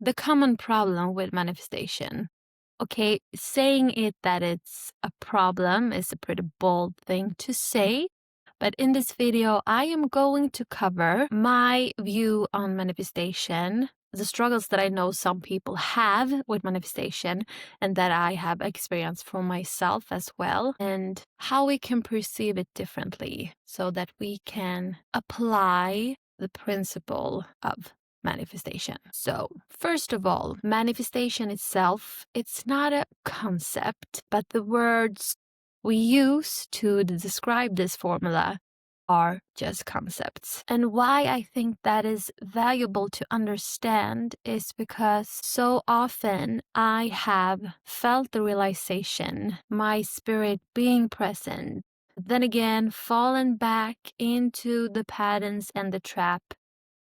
the common problem with manifestation. Okay, saying it that it's a problem is a pretty bold thing to say, but in this video, I am going to cover my view on manifestation, the struggles that I know some people have with manifestation and that I have experienced for myself as well, and how we can perceive it differently so that we can apply the principle of manifestation. So, first of all, manifestation itself, it's not a concept, but the words we use to describe this formula are just concepts. And why I think that is valuable to understand is because so often I have felt the realization, my spirit being present, then again fallen back into the patterns and the trap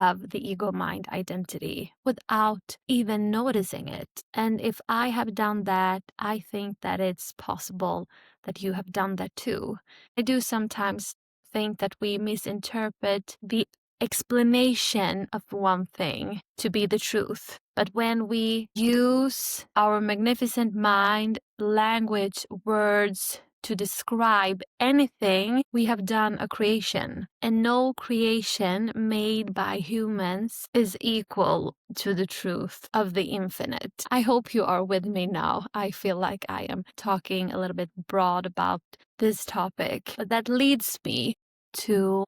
of the ego mind identity without even noticing it. And if I have done that, I think that it's possible that you have done that too. I do sometimes think that we misinterpret the explanation of one thing to be the truth. But when we use our magnificent mind, language, words, to describe anything, we have done a creation. And no creation made by humans is equal to the truth of the infinite. I hope you are with me now. I feel like I am talking a little bit broad about this topic. But that leads me to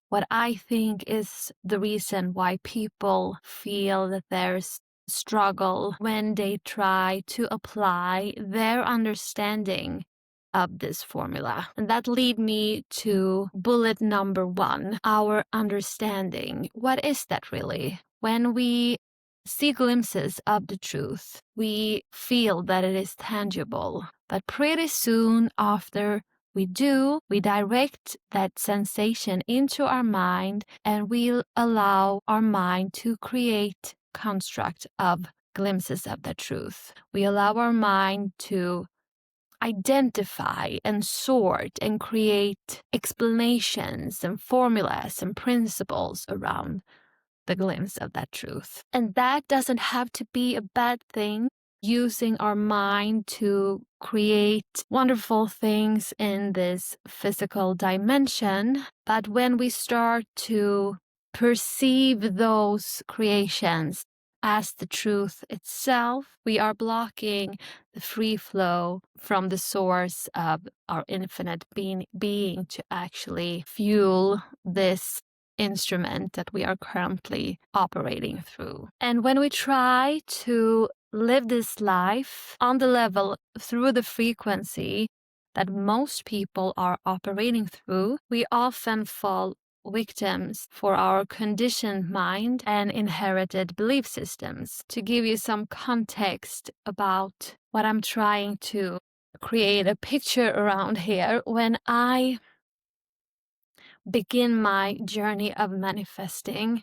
what I think is the reason why people feel that there's struggle when they try to apply their understanding of this formula. And that lead me to bullet number 1, our understanding. What is that really? When we see glimpses of the truth, we feel that it is tangible. But pretty soon after we direct that sensation into our mind, and we'll allow our mind to create construct of glimpses of the truth. We allow our mind to identify and sort and create explanations and formulas and principles around the glimpse of that truth. And that doesn't have to be a bad thing, using our mind to create wonderful things in this physical dimension. But when we start to perceive those creations as the truth itself, we are blocking the free flow from the source of our infinite being to actually fuel this instrument that we are currently operating through. And when we try to live this life on the level through the frequency that most people are operating through, we often fall victims for our conditioned mind and inherited belief systems. To give you some context about what I'm trying to create a picture around here, when I begin my journey of manifesting,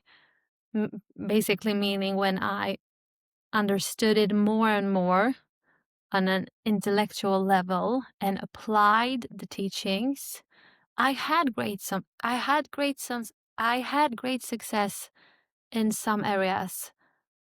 basically meaning when I understood it more and more on an intellectual level and applied the teachings, I had great success in some areas,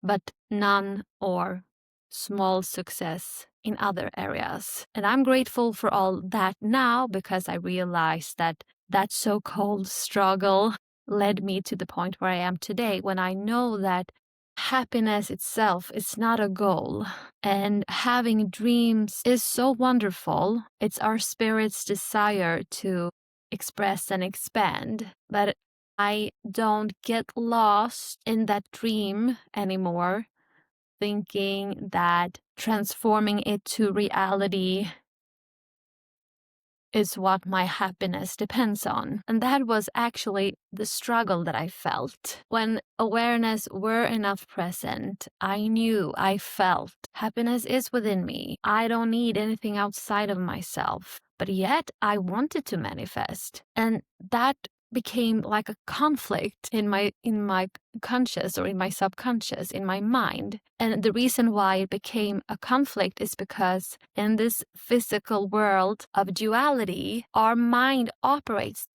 but none or small success in other areas. And I'm grateful for all that now, because I realized that that so-called struggle led me to the point where I am today, when I know that happiness itself is not a goal, and having dreams is so wonderful. It's our spirit's desire to express and expand, but I don't get lost in that dream anymore, thinking that transforming it to reality is what my happiness depends on. And that was actually the struggle that I felt. When awareness were enough present, I felt happiness is within me. I don't need anything outside of myself. But yet I wanted to manifest. And that became like a conflict in my conscious, or in my subconscious, in my mind. And the reason why it became a conflict is because in this physical world of duality, our mind operates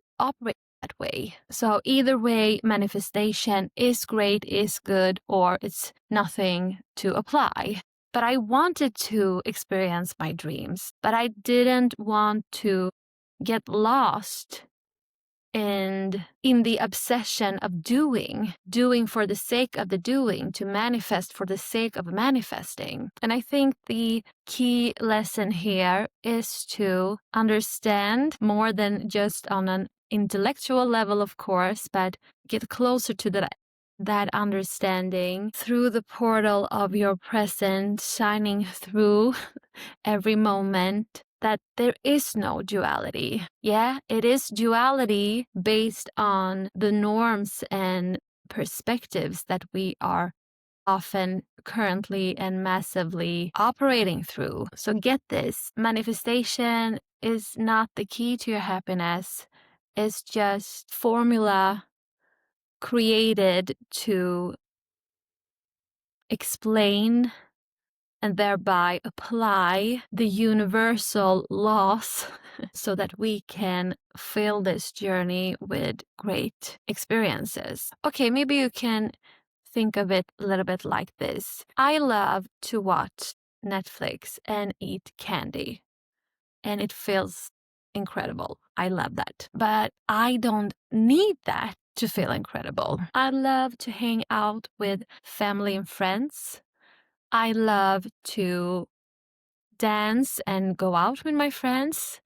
that way. So either way, manifestation is great, is good, or it's nothing to apply. But I wanted to experience my dreams, but I didn't want to get lost and in the obsession of doing for the sake of the doing, to manifest for the sake of manifesting. And I think the key lesson here is to understand more than just on an intellectual level, of course, but get closer to that understanding through the portal of your present, shining through every moment, that there is no duality. Yeah, it is duality based on the norms and perspectives that we are often currently and massively operating through. So get this, manifestation is not the key to your happiness. It's just formula created to explain and thereby apply the universal laws so that we can fill this journey with great experiences. Okay, maybe you can think of it a little bit like this. I love to watch Netflix and eat candy, and it feels incredible. I love that. But I don't need that to feel incredible. I love to hang out with family and friends. I love to dance and go out with my friends,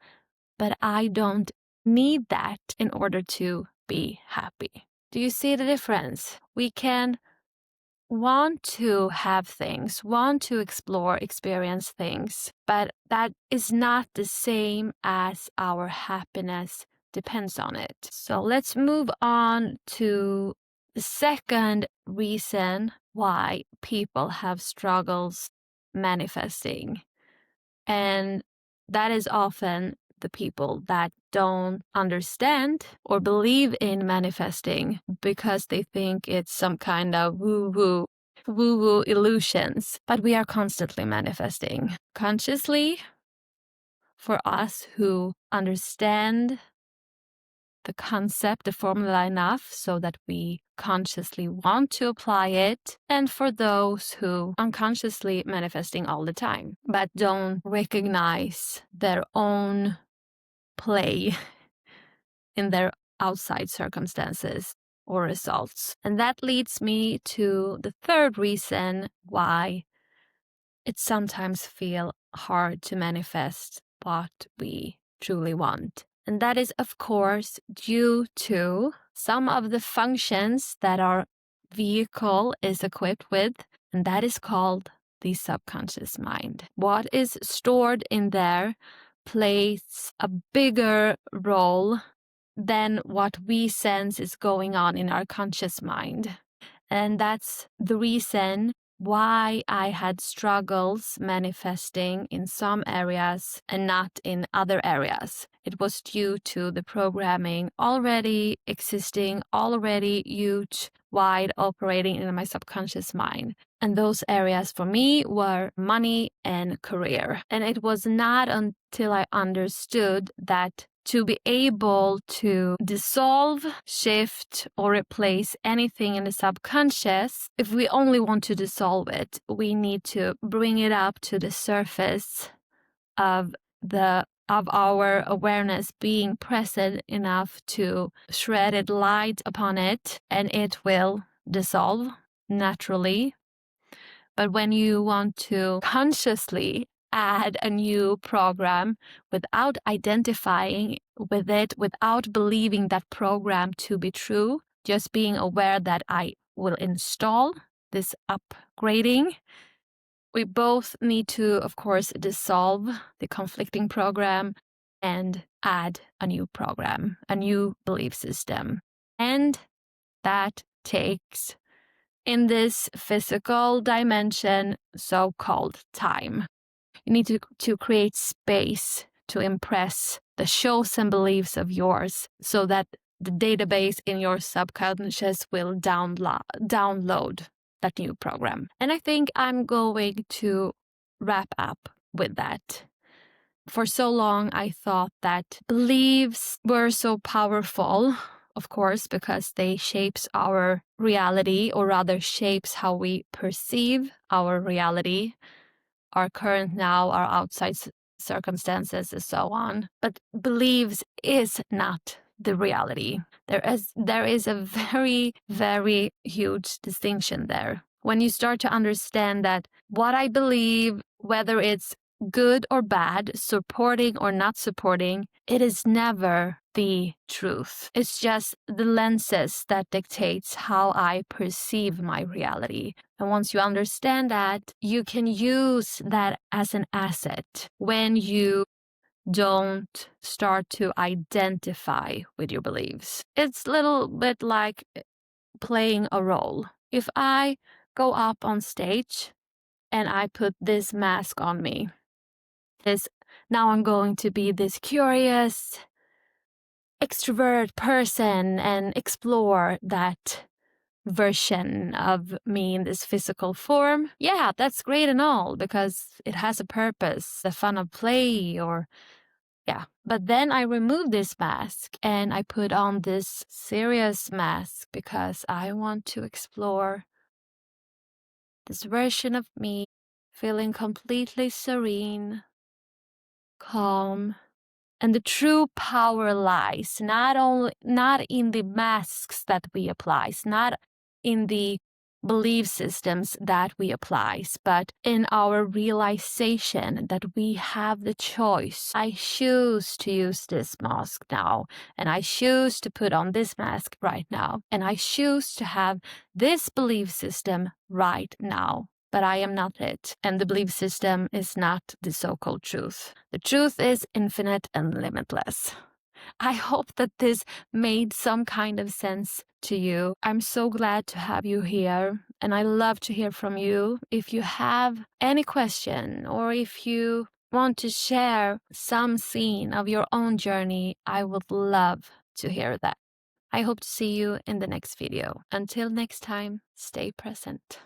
but I don't need that in order to be happy. Do you see the difference? We can want to have things, want to explore, experience things, but that is not the same as our happiness depends on it. So let's move on to the second reason why people have struggles manifesting. And that is often the people that don't understand or believe in manifesting because they think it's some kind of woo-woo illusions. But we are constantly manifesting consciously. For us who understand the concept, the formula enough so that we consciously want to apply it, and for those who unconsciously manifesting all the time but don't recognize their own play in their outside circumstances or results. And that leads me to the third reason why it sometimes feels hard to manifest what we truly want. And that is, of course, due to some of the functions that our vehicle is equipped with, and that is called the subconscious mind. What is stored in there plays a bigger role than what we sense is going on in our conscious mind. And that's the reason why I had struggles manifesting in some areas and not in other areas. It was due to the programming already existing, already huge, wide operating in my subconscious mind. And those areas for me were money and career. And it was not until I understood that to be able to dissolve, shift, or replace anything in the subconscious, if we only want to dissolve it, we need to bring it up to the surface of our awareness being present enough to shed its light upon it, and it will dissolve naturally. But when you want to consciously add a new program without identifying with it, without believing that program to be true, just being aware that I will install this upgrading, we both need to, of course, dissolve the conflicting program and add a new program, a new belief system. And that takes, in this physical dimension, so-called time. You need to create space to impress the chosen beliefs of yours so that the database in your subconscious will download that new program. And I think I'm going to wrap up with that. For so long, I thought that beliefs were so powerful of course, because they shapes our reality, or rather shapes how we perceive our reality, our current now, our outside circumstances, and so on. But beliefs is not the reality. There is a very, very huge distinction there. When you start to understand that what I believe, whether it's good or bad, supporting or not supporting, it is never the truth. It's just the lenses that dictates how I perceive my reality. And once you understand that, you can use that as an asset when you don't start to identify with your beliefs. It's a little bit like playing a role. If I go up on stage and I put this mask on me, now I'm going to be this curious extrovert person and explore that version of me in this physical form. Yeah, that's great and all because it has a purpose, the fun of play, or yeah. But then I remove this mask and I put on this serious mask because I want to explore this version of me, feeling completely serene, calm. And the true power lies not in the masks that we apply, not in the belief systems that we apply, but in our realization that we have the choice. I choose to use this mask now, and I choose to put on this mask right now, and I choose to have this belief system right now. But I am not it, and the belief system is not the so-called truth. The truth is infinite and limitless. I hope that this made some kind of sense to you. I'm so glad to have you here, and I love to hear from you. If you have any question, or if you want to share some scene of your own journey, I would love to hear that. I hope to see you in the next video. Until next time, stay present.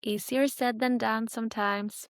Easier said than done sometimes.